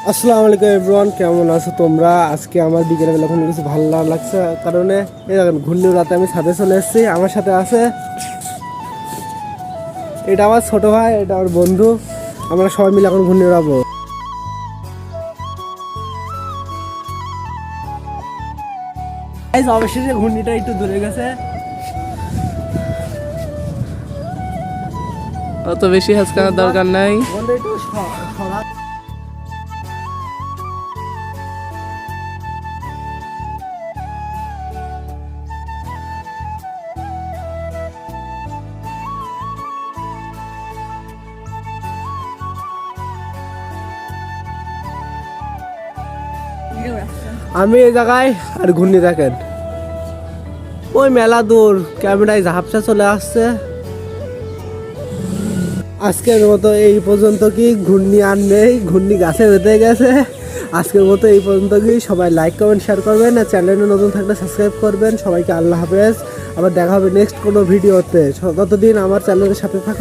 আসসালামু আলাইকুম এভরিওয়ান, কেমন আছো তোমরা? আজকে আমার বিকেলবেলা কোনো কিছু ভালো লাগছে কারণে এই দেখেন ঘূর্ণির রাতে আমি ছাদে চলে এসেছি। আমার সাথে আছে এটা আমার ছোট ভাই, এটা আমার বন্ধু। আমরা সবাই মিলে এখন ঘূর্ণি উড়াবো। অবশেষে ঘূর্ণিটা একটু দূরে গেছে। অত বেশি হাসকানোর দরকার নাই। বন্ধু একটু সরা। আমি এই জায়গায় আর ঘূর্ণি দেখেন ওই মেলা দূর, ক্যামেরায় ঝাপসা চলে আসছে। আজকের মতো এই পর্যন্ত, কি ঘূর্ণি আর নেই, ঘূর্ণি গাছে বেঁধে গেছে। আজকের মতো এই পর্যন্ত, কি সবাই লাইক কমেন্ট শেয়ার করবেন আর চ্যানেলে নতুন থাকলে সাবস্ক্রাইব করবেন। সবাইকে আল্লাহ হাফেজ, আবার দেখা হবে নেক্সট কোনো ভিডিওতে। ততদিন আমার চ্যানেলের সাথে থাকো।